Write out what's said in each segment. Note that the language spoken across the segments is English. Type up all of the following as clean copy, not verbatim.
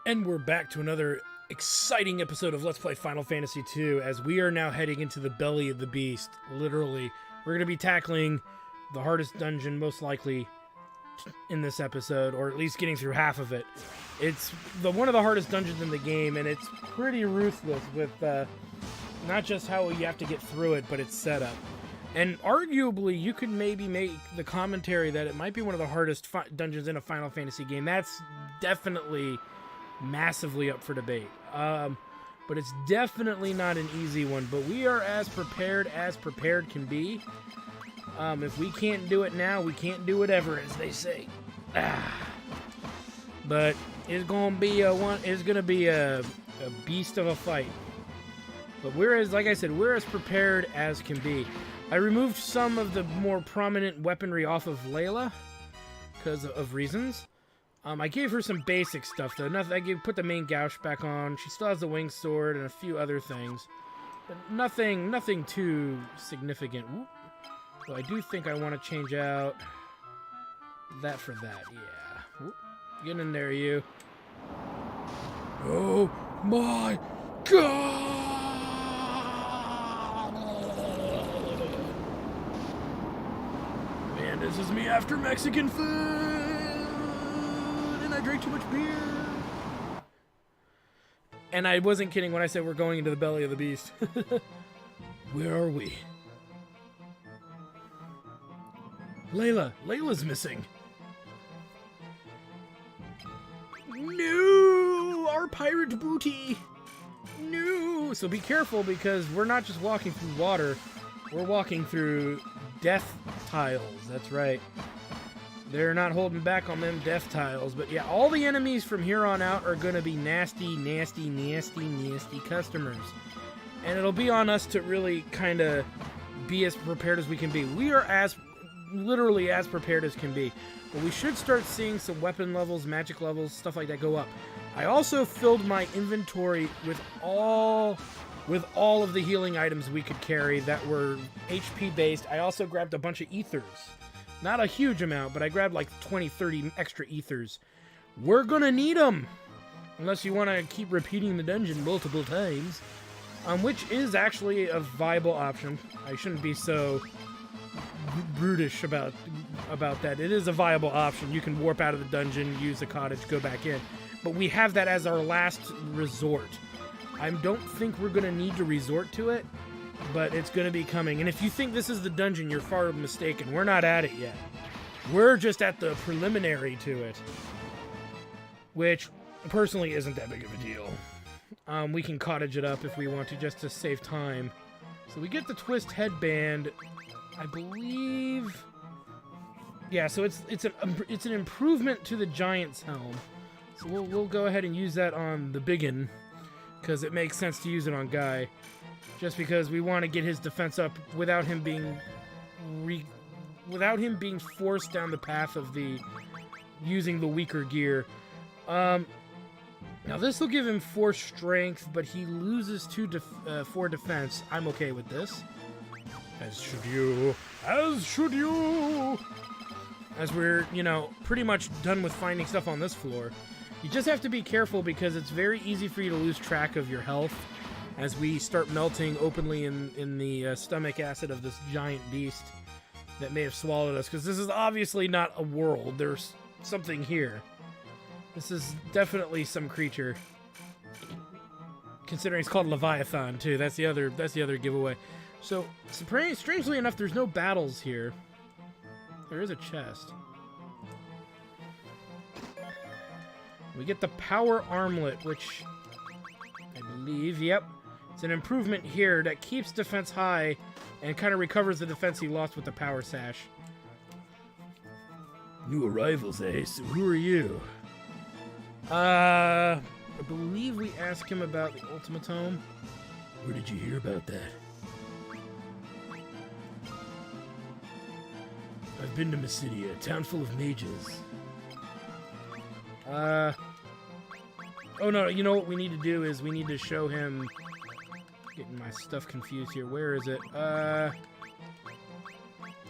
And we're back to another exciting episode of Let's Play Final Fantasy II, as we are now heading into the belly of the beast, literally. We're going to be tackling the hardest dungeon, most likely, in this episode, or at least getting through half of it. It's one of the hardest dungeons in the game, and it's pretty ruthless with not just how you have to get through it, but its setup. And arguably, you could maybe make the commentary that it might be one of the hardest dungeons in a Final Fantasy game. That's definitely massively up for debate. But it's definitely not an easy one. But we are as prepared can be. If we can't do it now, we can't do it ever, as they say. But it's gonna be a beast of a fight. But like I said, we're as prepared as can be. I removed some of the more prominent weaponry off of Layla because of reasons. I gave her some basic stuff though. I put the main gouge back on. She still has the wing sword and a few other things, but nothing too significant. Ooh. So I do think I want to change out that for that. Yeah. Ooh. Get in there, you. Oh my God! Man, this is me after Mexican food. I drank too much beer. And I wasn't kidding when I said we're going into the belly of the beast. Where are we? Layla's missing. No! Our pirate booty! No! So be careful, because we're not just walking through water. We're walking through death tiles. That's right. They're not holding back on them death tiles. But yeah, all the enemies from here on out are going to be nasty customers. And it'll be on us to really kind of be as prepared as we can be. We are literally as prepared as can be. But we should start seeing some weapon levels, magic levels, stuff like that go up. I also filled my inventory with all of the healing items we could carry that were HP based. I also grabbed a bunch of ethers. Not a huge amount, but I grabbed like 20, 30 extra ethers. We're gonna need them! Unless you want to keep repeating the dungeon multiple times. Which is actually a viable option. I shouldn't be so brutish about that. It is a viable option. You can warp out of the dungeon, use the cottage, go back in. But we have that as our last resort. I don't think we're gonna need to resort to it, but it's going to be coming. And if you think this is the dungeon, you're far mistaken. We're not at it yet. We're just at the preliminary to it, which personally isn't that big of a deal. We can cottage it up if we want to, just to save time. So we get the twist headband, I believe. Yeah, so it's an improvement to the Giant's helm. So we'll go ahead and use that on the biggin, because it makes sense to use it on Guy. Just because we want to get his defense up without him being forced down the path of using the weaker gear. Now this will give him 4 strength, but he loses 4 defense. I'm okay with this. As should you. As should you. As we're, pretty much done with finding stuff on this floor. You just have to be careful, because it's very easy for you to lose track of your health as we start melting openly in the stomach acid of this giant beast that may have swallowed us. Because this is obviously not a world. There's something here. This is definitely some creature. Considering it's called Leviathan, too. That's the other giveaway. So, strangely enough, there's no battles here. There is a chest. We get the power armlet, which I believe, yep. It's an improvement here that keeps defense high and kind of recovers the defense he lost with the power sash. New arrivals, eh? So who are you? I believe we asked him about the Ultima tome. Where did you hear about that? I've been to Mysidia, a town full of mages. Oh no, you know what we need to do is we need to show him... Getting my stuff confused here. Where is it?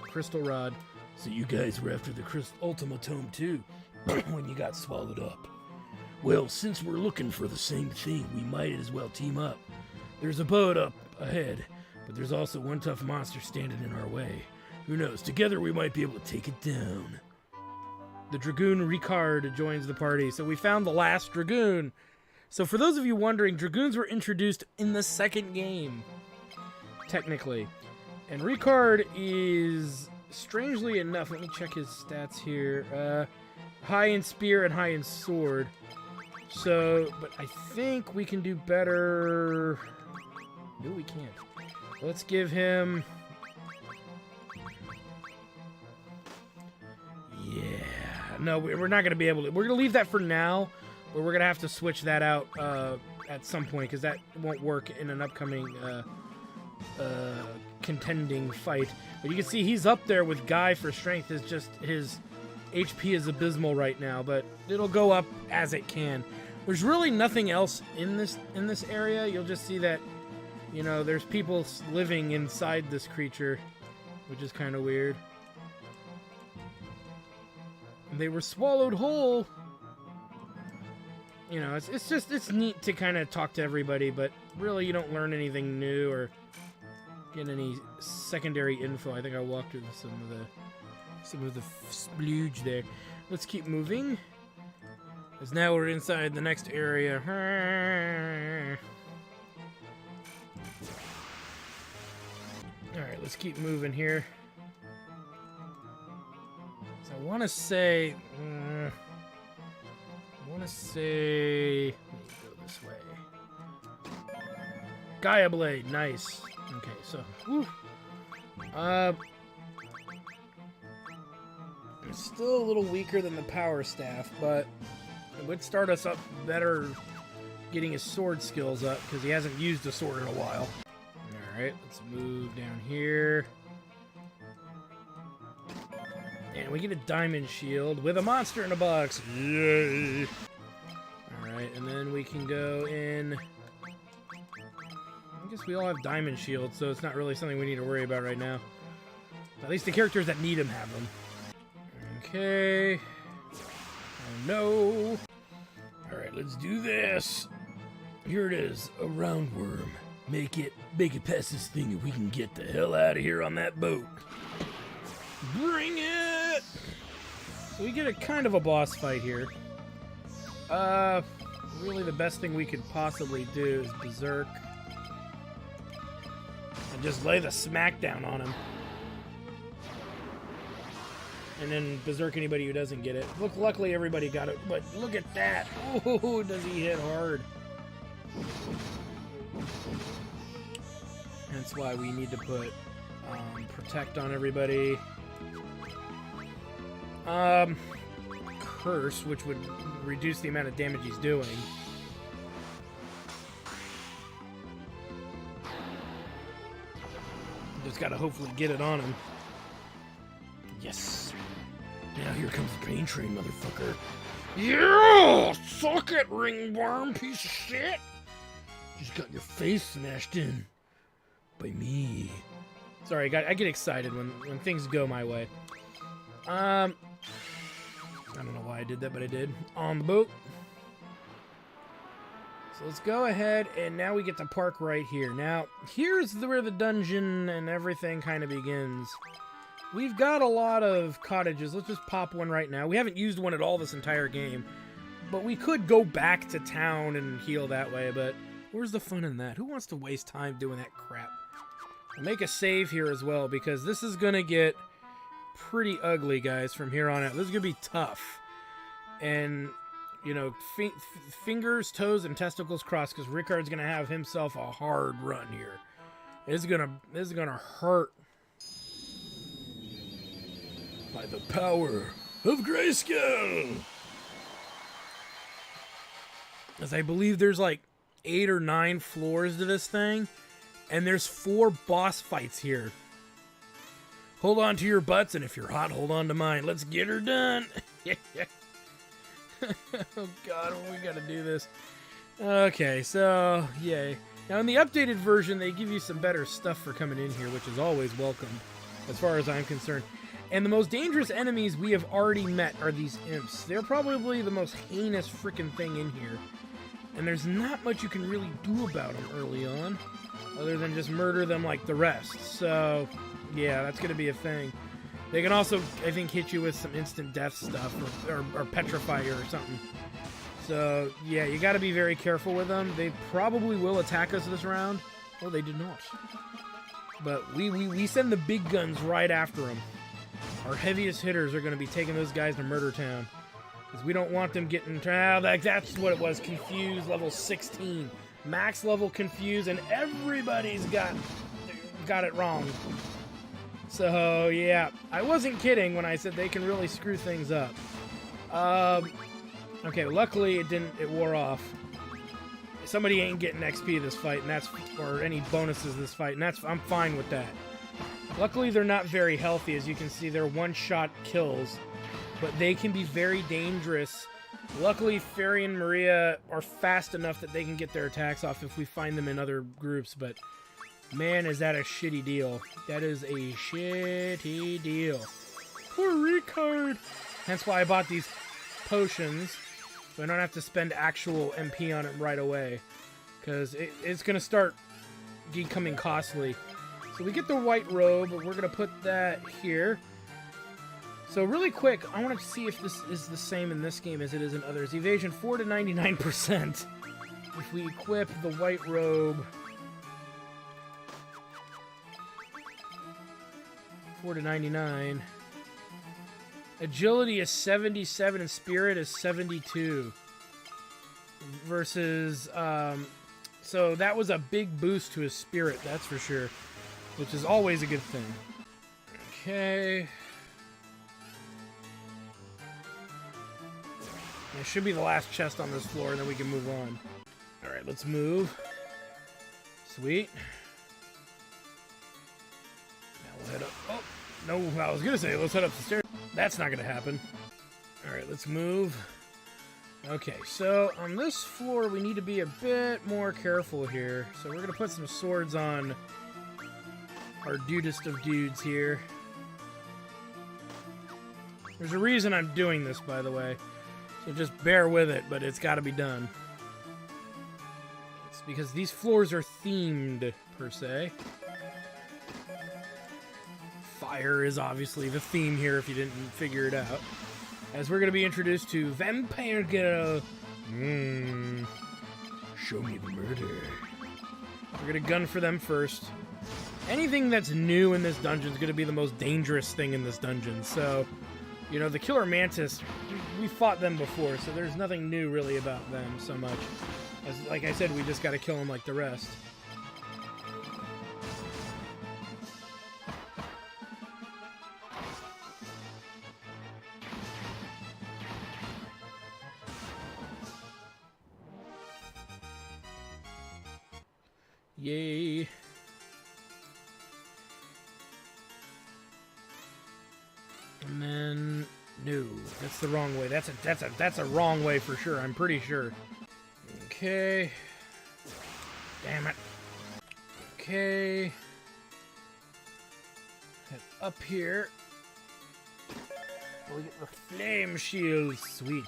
Crystal Rod. So you guys were after the Ultima tome too, when you got swallowed up. Well, since we're looking for the same thing, we might as well team up. There's a boat up ahead, but there's also one tough monster standing in our way. Who knows? Together we might be able to take it down. The Dragoon Ricard joins the party. So we found the last Dragoon. So for those of you wondering, Dragoons were introduced in the second game, technically. And Ricard is, strangely enough, let me check his stats here. High in spear and high in sword. So, but I think we can do better. No, we can't. Let's give him... Yeah. No, we're not going to be able to... We're going to leave that for now, but we're going to have to switch that out at some point, because that won't work in an upcoming contending fight. But you can see he's up there with Guy for strength. It's just his HP is abysmal right now, but it'll go up as it can. There's really nothing else in this area. You'll just see that, you know, there's people living inside this creature, which is kind of weird. They were swallowed whole. You know, it's neat to kind of talk to everybody, but really you don't learn anything new or get any secondary info. I think I walked through some of the splooge there. Let's keep moving, because now we're inside the next area. All right, let's keep moving here. So I want to say, let me go this way. Gaia Blade, nice. Okay, so, it's still a little weaker than the Power Staff, but it would start us up better getting his sword skills up, because he hasn't used a sword in a while. Alright, let's move down here. And we get a diamond shield with a monster in a box. Yay! Alright, and then we can go in... I guess we all have diamond shields, so it's not really something we need to worry about right now. At least the characters that need them have them. Okay. Oh no. Alright, let's do this. Here it is, a roundworm. Make it past this thing and we can get the hell out of here on that boat. Bring it! So we get a kind of a boss fight here. Really the best thing we could possibly do is Berserk. And just lay the smackdown on him. And then Berserk anybody who doesn't get it. Look, luckily everybody got it, but look at that! Oh, does he hit hard. That's why we need to put Protect on everybody. Curse, which would reduce the amount of damage he's doing. Just gotta hopefully get it on him. Yes! Now here comes the pain train, motherfucker. Yeah! Suck it, ringworm, piece of shit! Just got your face smashed in by me. Sorry, I get excited when things go my way. I don't know why I did that, but I did. On the boat. So let's go ahead, and now we get to park right here. Now, here's where the dungeon and everything kind of begins. We've got a lot of cottages. Let's just pop one right now. We haven't used one at all this entire game, but we could go back to town and heal that way, but where's the fun in that? Who wants to waste time doing that crap? I'll make a save here as well, because this is going to get pretty ugly, guys, from here on out. This is going to be tough. And, you know, fingers, toes, and testicles crossed, because Ricard's going to have himself a hard run here. This is gonna hurt. By the power of Grayskull! As I believe there's like 8 or 9 floors to this thing, and there's 4 boss fights here. Hold on to your butts, and if you're hot, hold on to mine. Let's get her done. Oh god, we gotta do this. Okay, so yay. Now in the updated version, they give you some better stuff for coming in here, which is always welcome, as far as I'm concerned. And the most dangerous enemies we have already met are these imps. They're probably the most heinous freaking thing in here. And there's not much you can really do about them early on, other than just murder them like the rest. So, yeah, that's going to be a thing. They can also, I think, hit you with some instant death stuff, or petrify you or something. So, yeah, you got to be very careful with them. They probably will attack us this round. Oh, they did not. But we send the big guns right after them. Our heaviest hitters are going to be taking those guys to Murder Town. Because we don't want them getting... that's what it was. Confused level 16. Max level confused, and everybody's got it wrong. So, yeah. I wasn't kidding when I said they can really screw things up. Okay, luckily it wore off. Somebody ain't getting XP this fight, and that's... or any bonuses this fight, and I'm fine with that. Luckily, they're not very healthy. As you can see, they're one-shot kills, but they can be very dangerous. Luckily, Fairy and Maria are fast enough that they can get their attacks off if we find them in other groups, but man, is that a shitty deal. That is a shitty deal. Poor Ricard! That's why I bought these potions, so I don't have to spend actual MP on it right away, because it's going to start becoming costly. So we get the white robe, we're going to put that here. So really quick, I want to see if this is the same in this game as it is in others. Evasion 4 to 99%. If we equip the white robe... 4 to 99. Agility is 77 and Spirit is 72. Versus... so that was a big boost to his Spirit, that's for sure. Which is always a good thing. Okay. It should be the last chest on this floor, and then we can move on. Alright, let's move. Sweet. Now we'll head up. Oh, no, I was going to say, let's head up the stairs. That's not going to happen. Alright, let's move. Okay, so on this floor, we need to be a bit more careful here. So we're going to put some swords on our dudest of dudes here. There's a reason I'm doing this, by the way. So just bear with it, but it's got to be done. It's because these floors are themed, per se. Fire is obviously the theme here, if you didn't figure it out. As we're going to be introduced to Vampire Girl. Show me the murder. We're going to gun for them first. Anything that's new in this dungeon is going to be the most dangerous thing in this dungeon. So, you know, the Killer Mantis, we fought them before, so there's nothing new really about them so much. As, like I said, we just got to kill them like the rest. Yay. And then no, that's the wrong way. That's a wrong way for sure. I'm pretty sure. Okay. Damn it. Okay. Head up here. We get the flame shield. Sweet.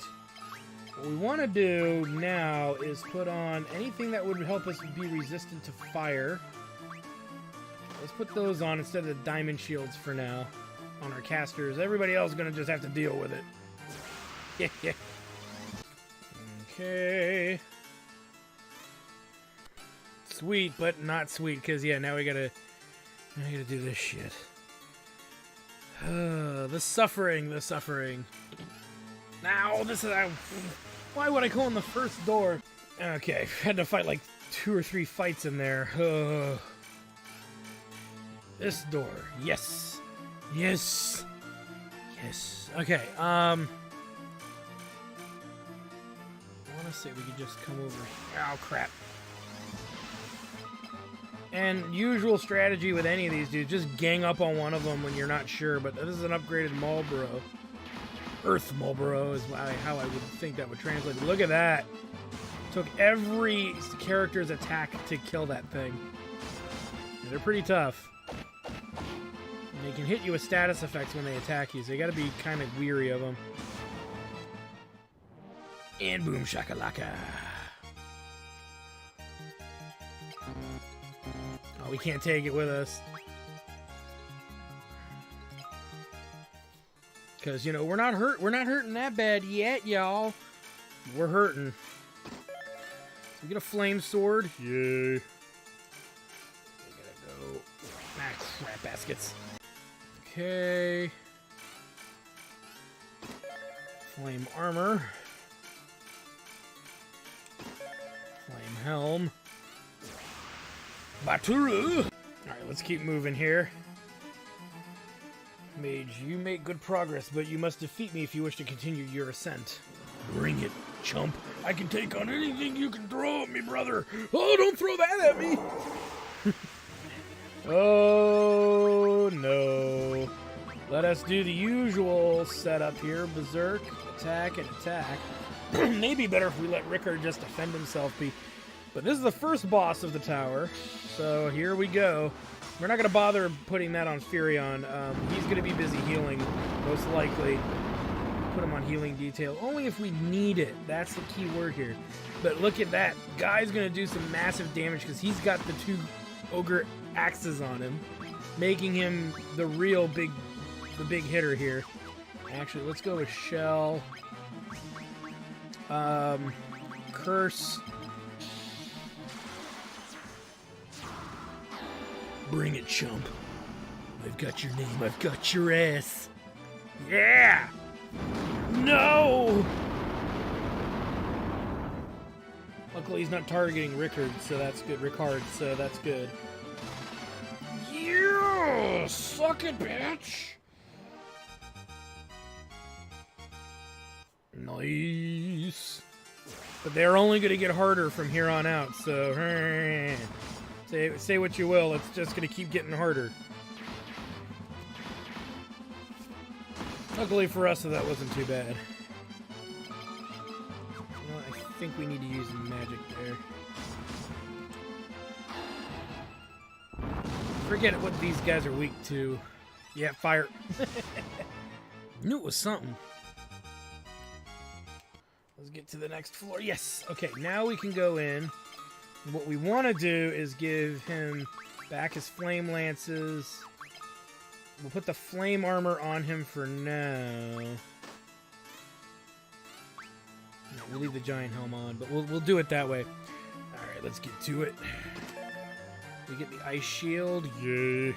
What we want to do now is put on anything that would help us be resistant to fire. Let's put those on instead of the diamond shields for now. On our casters. Everybody else is going to just have to deal with it. Yeah. Okay. Sweet, but not sweet, because, yeah, now I gotta do this shit. The suffering. Now, this is... why would I go in the first door? Okay, had to fight like 2 or 3 fights in there. This door. Yes. Yes. Okay, I want to say we could just come over. Oh, crap. And usual strategy with any of these dudes, just gang up on one of them when you're not sure, but this is an upgraded Marlboro. Earth Marlboro is how I would think that would translate. But look at that. Took every character's attack to kill that thing. Yeah, they're pretty tough. And they can hit you with status effects when they attack you, so you gotta be kind of weary of them. And boom shakalaka. Oh, we can't take it with us. Because, you know, we're not hurting that bad yet, y'all. We're hurting. So we get a flame sword. Yay. We gotta go. Max rat baskets. Okay. Flame armor. Flame helm. Baturu! Alright, let's keep moving here. Mage, you make good progress, but you must defeat me if you wish to continue your ascent. Bring it, chump. I can take on anything you can throw at me, brother. Oh, don't throw that at me! Oh, no. Let us do the usual setup here. Berserk, attack, and attack. Maybe better if we let Rickard just defend himself. But this is the first boss of the tower, so here we go. We're not going to bother putting that on Furion. He's going to be busy healing, most likely. Put him on healing detail, only if we need it. That's the key word here. But look at that. Guy's going to do some massive damage because he's got the 2 ogre axes on him, making him the big hitter here. Actually, let's go with Shell. Curse. Bring it, chump. I've got your name. I've got your ass. Yeah! No! Luckily, he's not targeting Rickard, so that's good. Rickard, so that's good. Yeah! Suck it, bitch! Nice. But they're only going to get harder from here on out, so... Say what you will, it's just going to keep getting harder. Luckily for us, so that wasn't too bad. Well, I think we need to use magic there. Forget what these guys are weak to. Yeah, fire. Knew it was something. Let's get to the next floor. Yes! Okay, now we can go in. What we want to do is give him back his flame lances. We'll put the flame armor on him for now. No, we'll leave the giant helm on, but we'll do it that way. Alright, let's get to it. We get the ice shield. Yay.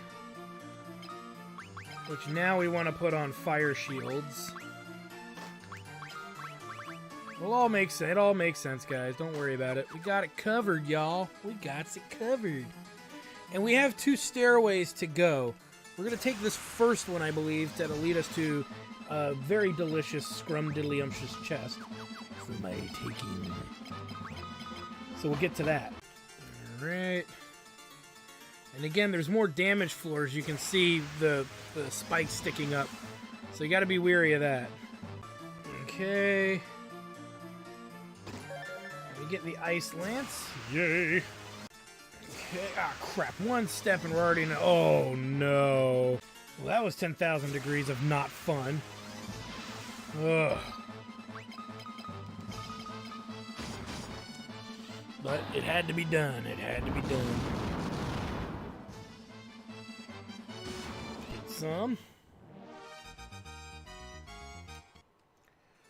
Which now we want to put on fire shields. It all makes sense, guys. Don't worry about it. We got it covered, y'all. We got it covered. And we have 2 stairways to go. We're going to take this first one, I believe, that'll lead us to a very delicious scrum-diddly-umptious chest for my taking. So we'll get to that. Alright. And again, there's more damaged floors. You can see the spikes sticking up. So you got to be wary of that. Okay. We get the ice lance. Yay. Okay. Ah, crap. One step and we're already in. Oh, no. Well, that was 10,000 degrees of not fun. Ugh. But it had to be done. It had to be done. Get some.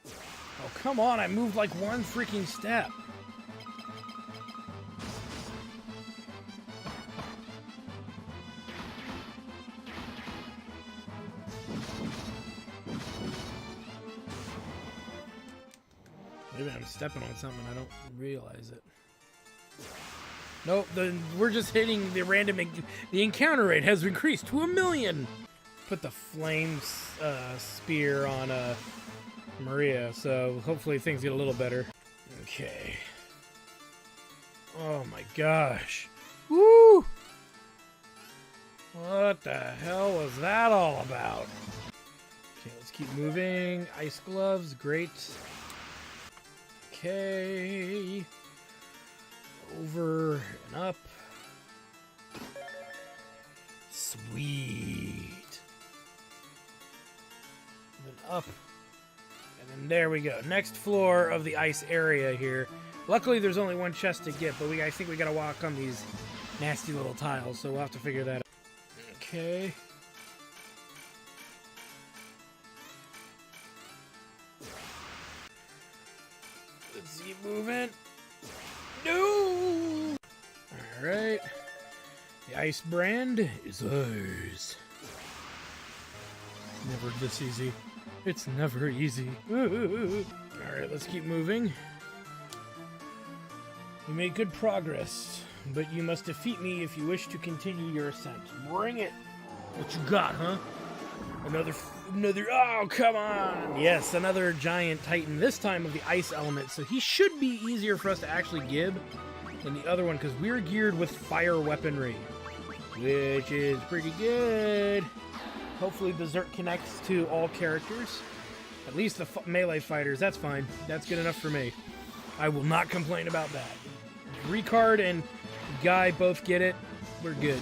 Oh, come on. I moved like one freaking step. Maybe I'm stepping on something, I don't realize it. Nope, we're just hitting the random... The encounter rate has increased to 1,000,000! Put the flame spear on Maria, so hopefully things get a little better. Okay. Oh my gosh. Woo! What the hell was that all about? Okay, let's keep moving. Ice gloves, great. Okay. Over and up. Sweet. There we go. Next floor of the ice area here. Luckily, there's only one chest to get, but I think we gotta walk on these nasty little tiles, so we'll have to figure that out. Okay. Let's keep moving. No! Alright. The ice brand is ours. Never this easy. It's never easy. Alright, let's keep moving. You made good progress, but you must defeat me if you wish to continue your ascent. Bring it! What you got, huh? Another, oh, come on! Yes, another giant titan, this time of the ice element, so he should be easier for us to actually gib than the other one, because we're geared with fire weaponry, which is pretty good. Hopefully Berserk connects to all characters. At least the melee fighters, that's fine. That's good enough for me. I will not complain about that. Ricard and Guy both get it. We're good.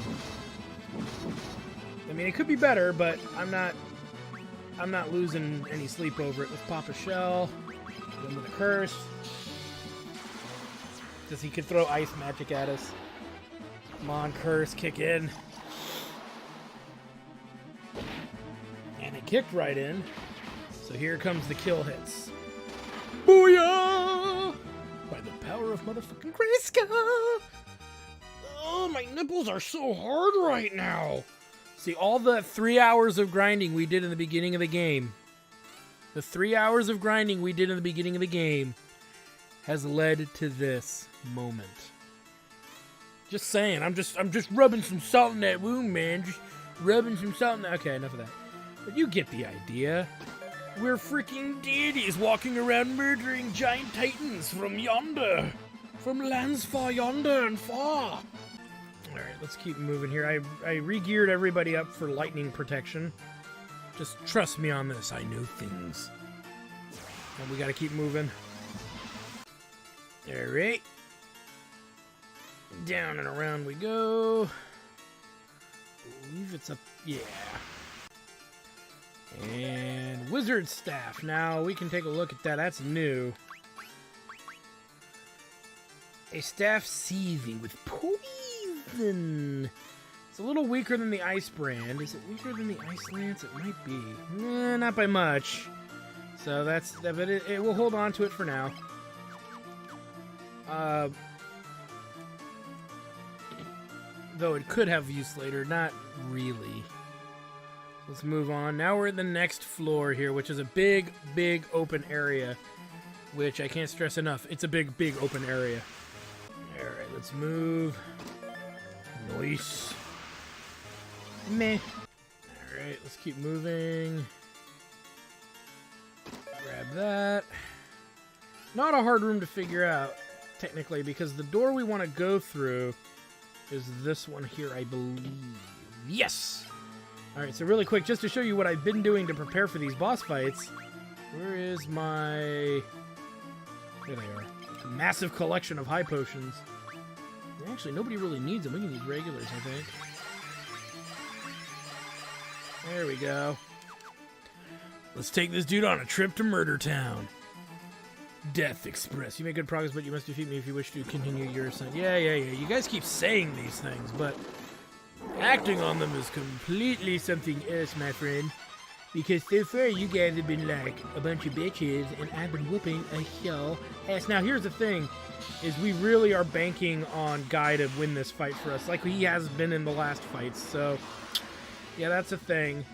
I mean, it could be better, but I'm not losing any sleep over it. Let's pop a shell. Hit him with a curse. Because he could throw ice magic at us. Come on, curse, kick in. And it kicked right in. So here comes the kill hits. Booyah! By the power of motherfucking Grayskull! Oh, my nipples are so hard right now. See, all the 3 hours of grinding we did in the beginning of the game. The 3 hours of grinding we did in the beginning of the game has led to this moment. Just saying, I'm just rubbing some salt in that wound, man. Just rubbing some salt in that. Okay, enough of that. But you get the idea. We're freaking deities walking around murdering giant titans from yonder. From lands far yonder and far. Alright, let's keep moving here. I re-geared everybody up for lightning protection. Just trust me on this. I know things. And we gotta keep moving. Alright. Down and around we go. I believe it's up. Yeah. And wizard staff. Now we can take a look at that. That's new. A staff seething with poison. It's a little weaker than the ice brand. Is it weaker than the ice lance? It might be. Nah, not by much. So that's that, but it will hold on to it for now. Though it could have use later, not really. Let's move on. Now we're at the next floor here, which is a big, big open area. Which I can't stress enough. It's a big, big open area. Alright, let's move. Nice. Meh. Alright, let's keep moving. Grab that. Not a hard room to figure out, technically, because the door we want to go through is this one here, I believe. Yes! Alright, so really quick, just to show you what I've been doing to prepare for these boss fights. Where is my... There they are. A massive collection of high potions. Actually, nobody really needs them. We can use regulars, I think. There we go. Let's take this dude on a trip to Murder Town. Death Express. You make good progress, but you must defeat me if you wish to continue your ascent. Yeah. You guys keep saying these things, but acting on them is completely something else, my friend. Because so far, you guys have been like a bunch of bitches, and I've been whooping a show ass. Now, here's the thing, is we really are banking on Guy to win this fight for us, like he has been in the last fights. So, yeah, that's a thing.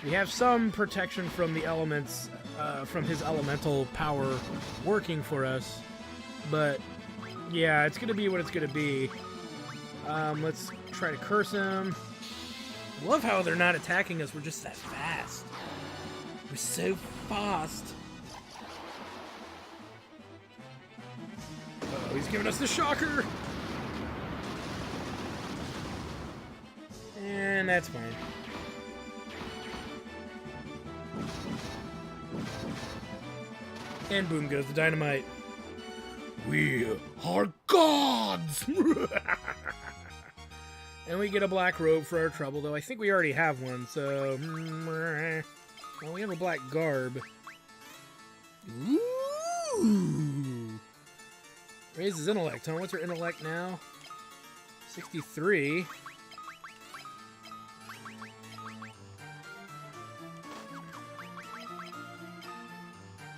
We have some protection from the elements, from his elemental power working for us. But, yeah, it's going to be what it's going to be. Let's try to curse him. Love how they're not attacking us. We're just that fast. We're so fast. Uh-oh, he's giving us the shocker. And that's fine. And boom goes the dynamite. We are gods! And we get a black robe for our trouble, though I think we already have one, so... Well, we have a black garb. Ooh. Raises intellect, huh? What's her intellect now? 63.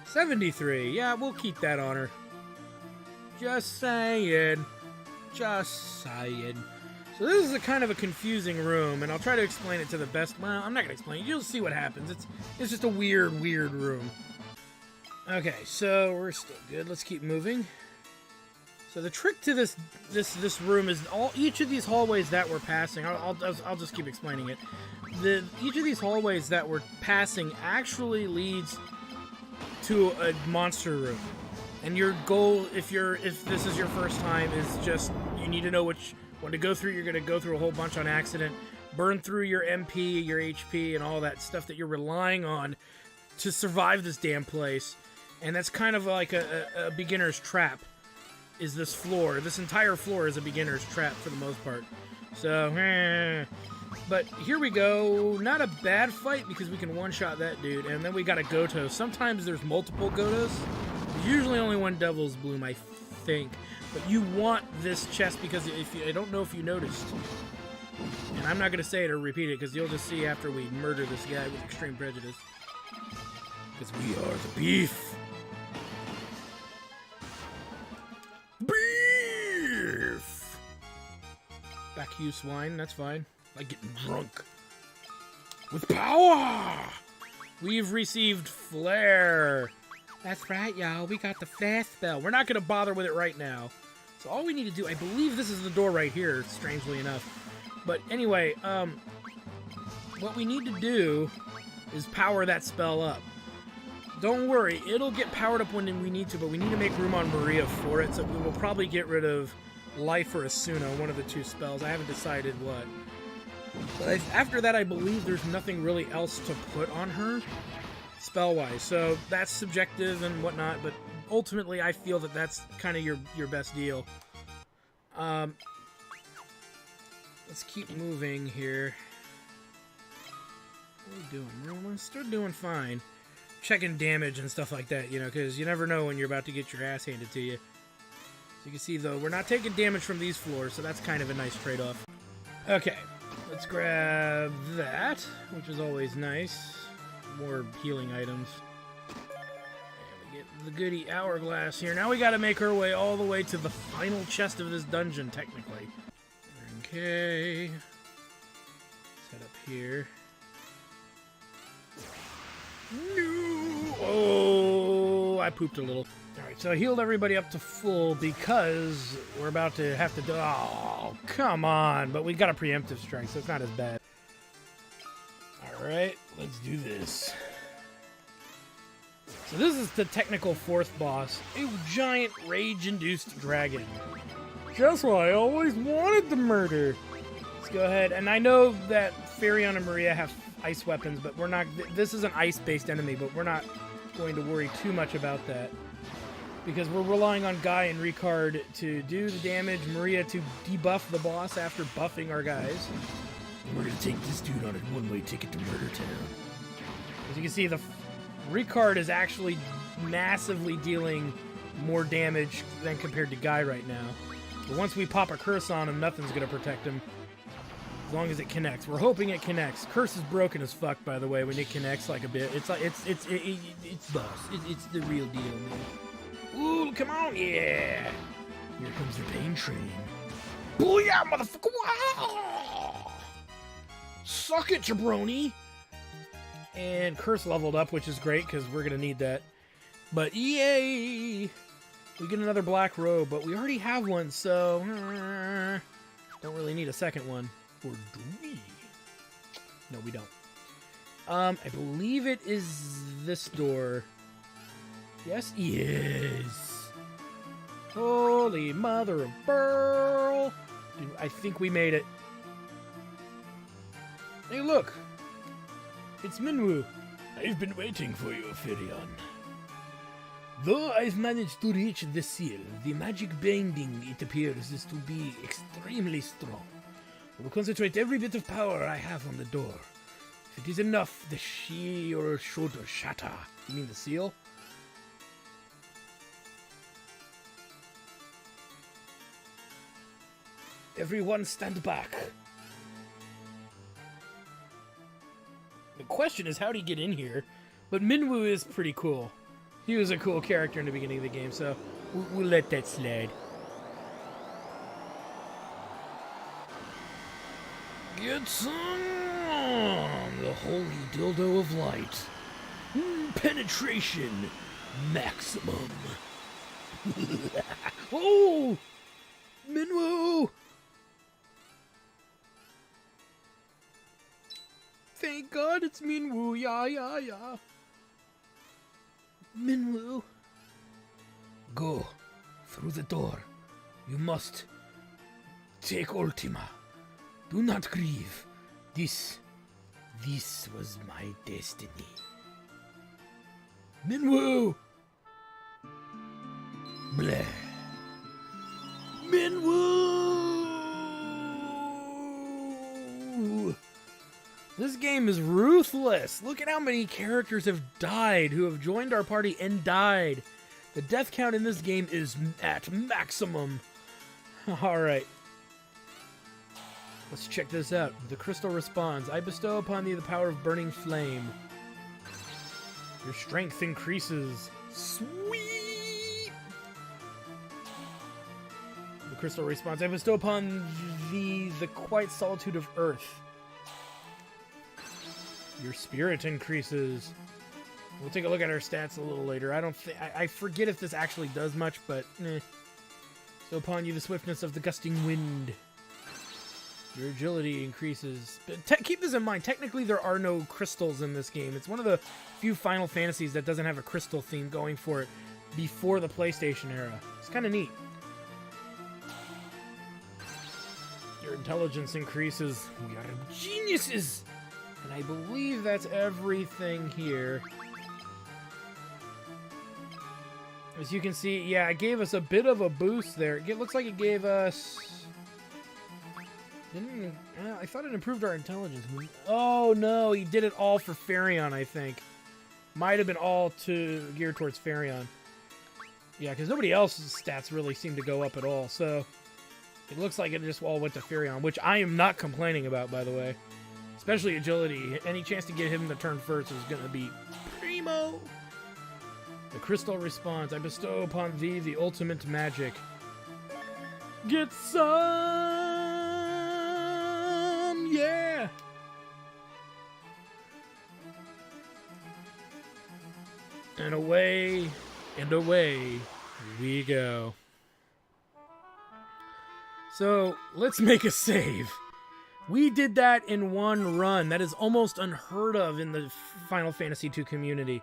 $73. Yeah, we'll keep that on her. Just saying. Just saying. So this is a kind of a confusing room, and I'll try to explain it to the best. Well, I'm not gonna explain it. You'll see what happens. It's just a weird room. Okay, so we're still good. Let's keep moving. So the trick to this room is each of these hallways that we're passing. I'll just keep explaining it. Each of these hallways that we're passing actually leads to a monster room. And your goal, if this is your first time, is just you need to know which one to go through. You're going to go through a whole bunch on accident, burn through your MP, your HP, and all that stuff that you're relying on to survive this damn place. And that's kind of like a beginner's trap, is this floor. This entire floor is a beginner's trap for the most part. So, but here we go. Not a bad fight because we can one-shot that dude. And then we got a Goto. Sometimes there's multiple Gotos. There's usually only one Devil's Bloom, I think. But you want this chest because I don't know if you noticed. And I'm not going to say it or repeat it because you'll just see after we murder this guy with extreme prejudice. Because we are the beef. Beef! Back to you, swine. That's fine. I like getting drunk. With power! We've received Flare. That's right, y'all. We got the fast spell. We're not going to bother with it right now. So all we need to do, I believe this is the door right here, strangely enough. But anyway, what we need to do is power that spell up. Don't worry, it'll get powered up when we need to, but we need to make room on Maria for it, so we will probably get rid of Life or Asuna, one of the two spells. I haven't decided what. But after that, I believe there's nothing really else to put on her, spell-wise. So that's subjective and whatnot, but ultimately I feel that that's kind of your best deal. Let's keep moving here. What are we doing? We're still doing fine. Checking damage and stuff like that, you know, because you never know when you're about to get your ass handed to you. So you can see, though, we're not taking damage from these floors, so that's kind of a nice trade-off. Okay, let's grab that, which is always nice. More healing items. And we get the goody hourglass here. Now we got to make our way all the way to the final chest of this dungeon, technically. Okay. Let's head up here. No! Oh, I pooped a little. Alright, so I healed everybody up to full because we're about to have to do... Oh, come on! But we got a preemptive strike, so it's not as bad. Alright, let's do this. So this is the technical fourth boss. A giant rage-induced dragon. Just what I always wanted to murder. Let's go ahead. And I know that Farion and Maria have ice weapons, but we're not... This is an ice-based enemy, but we're not going to worry too much about that. Because we're relying on Guy and Ricard to do the damage, Maria to debuff the boss after buffing our guys. And we're going to take this dude on a one-way ticket to Murder Town. As you can see, the Ricard is actually massively dealing more damage than compared to Guy right now. But once we pop a curse on him, nothing's going to protect him. As long as it connects. We're hoping it connects. Curse is broken as fuck, by the way, when it connects like a bit. It's like, it's boss. It's the real deal, man. Ooh, come on, yeah! Here comes the pain train. Booyah, motherfucker! Wow! Suck it, jabroni! And Curse leveled up, which is great, because we're going to need that. But yay! We get another black robe, but we already have one, so... don't really need a second one. Or do we? No, we don't. I believe it is this door. Yes? Yes! Holy mother of pearl! Dude, I think we made it. Hey, look! It's Minwu. I've been waiting for you, Firion. Though I've managed to reach the seal, the magic binding, it appears, is to be extremely strong. I will concentrate every bit of power I have on the door. If it is enough, the shield should shatter. You mean the seal? Everyone stand back. The question is, how do you get in here? But Minwoo is pretty cool. He was a cool character in the beginning of the game, so we'll let that slide. Get some the holy dildo of light. Penetration maximum. Oh! Minwoo! Thank God it's Minwoo. Yeah. Minwoo. Go through the door. You must take Ultima. Do not grieve. This was my destiny. Minwoo! Bleh. Minwoo! This game is ruthless. Look at how many characters have died who have joined our party and died. The death count in this game is at maximum. Alright. Let's check this out. The crystal responds. I bestow upon thee the power of burning flame. Your strength increases. Sweet! The crystal responds. I bestow upon thee the quiet solitude of earth. Your spirit increases. We'll take a look at our stats a little later. I forget if this actually does much, but So upon you the swiftness of the gusting wind. Your agility increases. But keep this in mind, technically there are no crystals in this game. It's one of the few Final Fantasies that doesn't have a crystal theme going for it before the PlayStation era. It's kind of neat. Your intelligence increases. We are geniuses! And I believe that's everything here. As you can see, yeah, it gave us a bit of a boost there. It looks like it gave us... I thought it improved our intelligence. Oh, no, he did it all for Farion, I think. Might have been all geared towards Farion. Yeah, because nobody else's stats really seem to go up at all, so... It looks like it just all went to Farion, which I am not complaining about, by the way. Especially agility. Any chance to get him to turn first is going to be primo. The crystal responds. I bestow upon thee the ultimate magic. Get some! Yeah! And away we go. So, let's make a save. We did that in one run. That is almost unheard of in the Final Fantasy II community.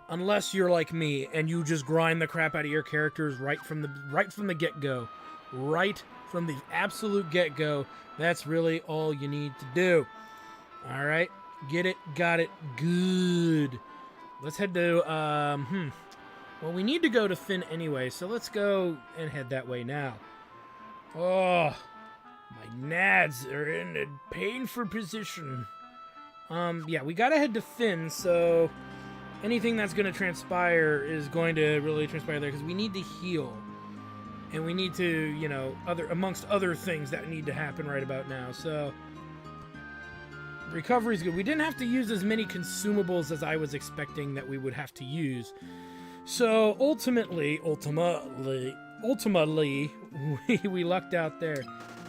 Unless you're like me and you just grind the crap out of your characters right from the get-go. Right from the absolute get-go. That's really all you need to do. All right, get it, got it, good. Let's head to well, we need to go to Finn anyway, so let's go and head that way now. Oh, my nads are in a painful position. Yeah, we gotta head to Finn, so anything that's going to transpire is going to really transpire there, because we need to heal. And we need to, you know, amongst other things that need to happen right about now, so... Recovery's good. We didn't have to use as many consumables as I was expecting that we would have to use. So, ultimately, we lucked out there.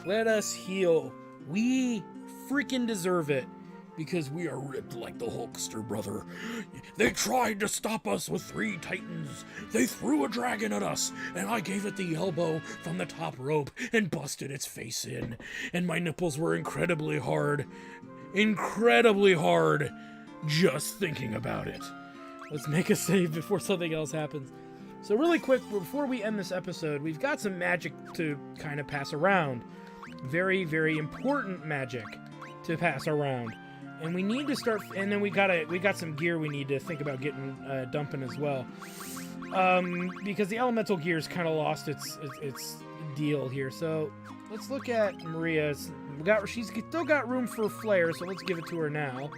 Let us heal. We freaking deserve it. Because we are ripped like the Hulkster, brother. They tried to stop us with 3 titans. They threw a dragon at us, and I gave it the elbow from the top rope and busted its face in. And my nipples were incredibly hard. Incredibly hard. Just thinking about it. Let's make a save before something else happens. So really quick, before we end this episode, we've got some magic to kind of pass around. Very, very important magic to pass around. And we need to start, and then we got some gear we need to think about getting dumping as well, because the elemental gear's kind of lost its deal here. So let's look at Maria's. She's still got room for flare, so let's give it to her now.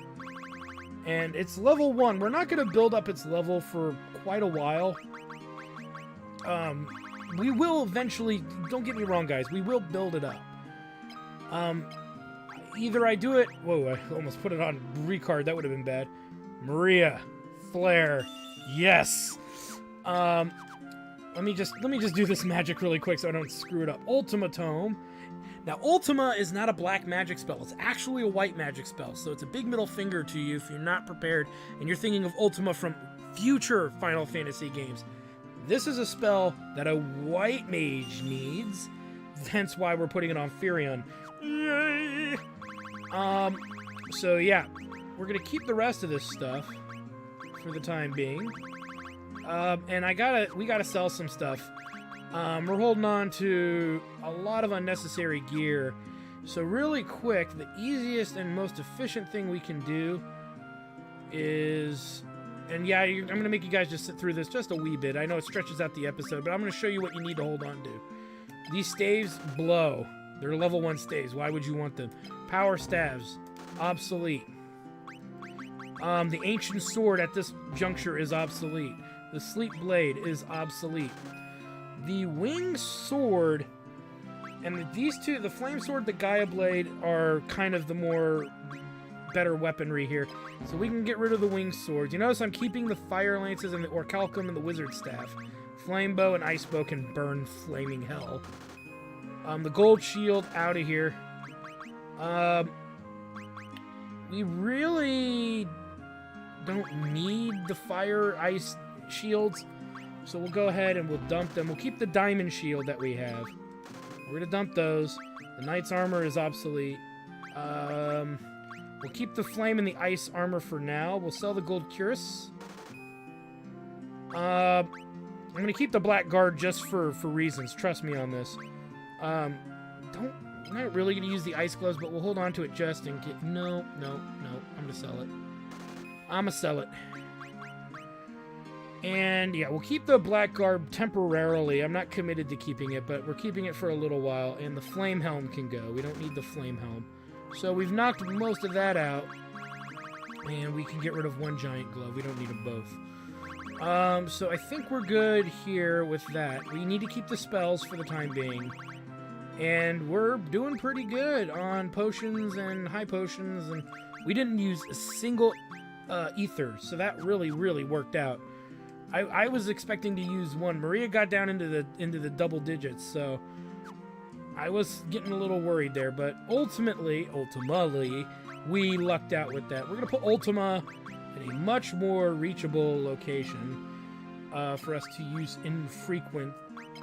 And it's level 1. We're not going to build up its level for quite a while. We will eventually. Don't get me wrong, guys. We will build it up. Either I do it... Whoa, I almost put it on recard. That would have been bad. Maria. Flare. Yes. Let me just do this magic really quick so I don't screw it up. Ultima Tome. Now, Ultima is not a black magic spell. It's actually a white magic spell. So it's a big middle finger to you if you're not prepared and you're thinking of Ultima from future Final Fantasy games. This is a spell that a white mage needs. Hence why we're putting it on Firion. Yay! So yeah, we're gonna keep the rest of this stuff for the time being. And we gotta sell some stuff. We're holding on to a lot of unnecessary gear. So really quick, the easiest and most efficient thing we can do is... And yeah, I'm going to make you guys just sit through this just a wee bit. I know it stretches out the episode, but I'm going to show you what you need to hold on to. These staves blow. They're level 1 staves. Why would you want them? Power staves. Obsolete. The ancient sword at this juncture is obsolete. The sleep blade is obsolete. The winged sword and these two, the flame sword, the Gaia blade, are kind of the more better weaponry here. So we can get rid of the winged swords. You notice I'm keeping the fire lances and the orichalcum and the wizard staff. Flame bow and ice bow can burn flaming hell. The gold shield out of here. We really don't need the fire ice shields, so we'll go ahead and we'll dump them. We'll keep the diamond shield that we have. We're gonna dump those. The knight's armor is obsolete. We'll keep the flame and the ice armor for now. We'll sell the gold cuirass. I'm gonna keep the black guard just for reasons. Trust me on this. I'm not really gonna use the ice gloves, but we'll hold on to it just in case. No. I'm gonna sell it. I'm gonna sell it. And yeah, we'll keep the black garb temporarily. I'm not committed to keeping it, but we're keeping it for a little while. And the flame helm can go. We don't need the flame helm. So we've knocked most of that out. And we can get rid of one giant glove. We don't need them both. So I think we're good here with that. We need to keep the spells for the time being. And we're doing pretty good on potions and high potions. And we didn't use a single ether. So that really, really worked out. I was expecting to use one. Maria got down into the double digits, so I was getting a little worried there. But ultimately, we lucked out with that. We're gonna put Ultima in a much more reachable location for us to use infrequent,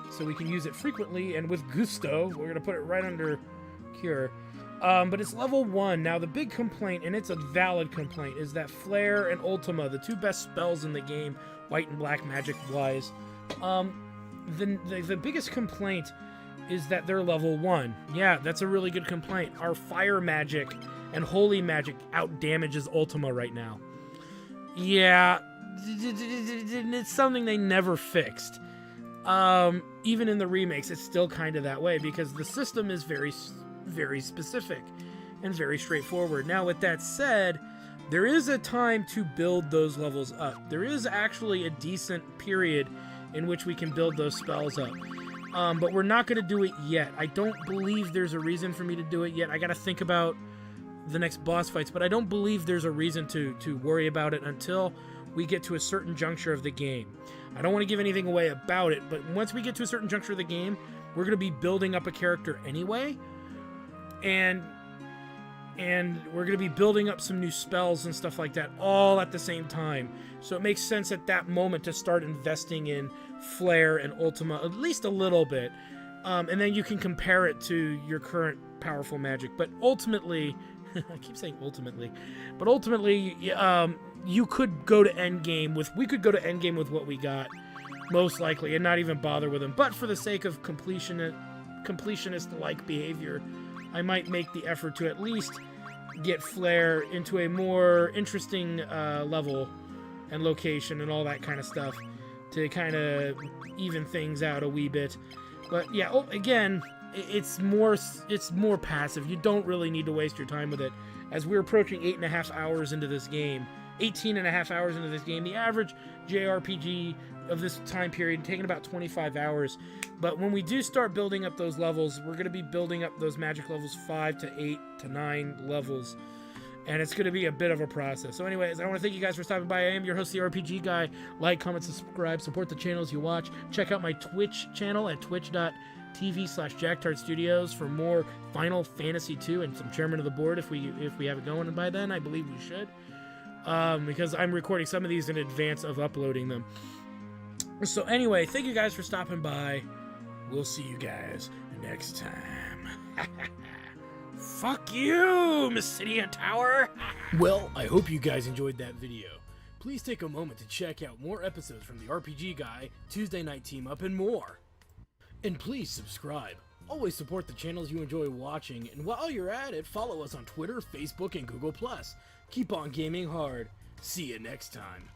so we can use it frequently and with gusto. We're gonna put it right under Cure. But it's level 1. Now, the big complaint, and it's a valid complaint, is that Flare and Ultima, the two best spells in the game, white and black magic-wise, the biggest complaint is that they're level 1. Yeah, that's a really good complaint. Our fire magic and holy magic out-damages Ultima right now. Yeah, it's something they never fixed. Even in the remakes, it's still kind of that way, because the system is very specific and very straightforward. Now, with that said, there is a time to build those levels up. There is actually a decent period in which we can build those spells up. But we're not going to do it yet. I don't believe there's a reason for me to do it yet. I got to think about the next boss fights, but I don't believe there's a reason to worry about it until we get to a certain juncture of the game. I don't want to give anything away about it, but once we get to a certain juncture of the game, we're going to be building up a character anyway. And we're going to be building up some new spells and stuff like that all at the same time. So it makes sense at that moment to start investing in Flare and Ultima at least a little bit. And then you can compare it to your current powerful magic. But ultimately, I keep saying ultimately, but ultimately, you could go to endgame with, we could go to endgame with what we got, most likely, and not even bother with them. But for the sake of completionist-like behavior, I might make the effort to at least get Flare into a more interesting level and location and all that kind of stuff to kind of even things out a wee bit. But yeah, again, it's more passive. You don't really need to waste your time with it. As we're approaching 8.5 hours into this game, 18.5 hours into this game, the average JRPG of this time period taking about 25 hours. But when we do start building up those levels, we're going to be building up those magic levels 5 to 8 to 9 levels. And it's going to be a bit of a process. So anyways, I want to thank you guys for stopping by. I am your host, the RPG Guy. Like, comment, subscribe, support the channels you watch. Check out my Twitch channel at twitch.tv/JackTartStudios for more Final Fantasy 2 and some Chairman of the Board if we have it going by then. I believe we should. Because I'm recording some of these in advance of uploading them. So anyway, thank you guys for stopping by. We'll see you guys next time. Fuck you, Mysidia Tower! Well, I hope you guys enjoyed that video. Please take a moment to check out more episodes from the RPG Guy, Tuesday Night Team Up, and more. And please subscribe. Always support the channels you enjoy watching, and while you're at it, follow us on Twitter, Facebook, and Google+. Keep on gaming hard. See you next time.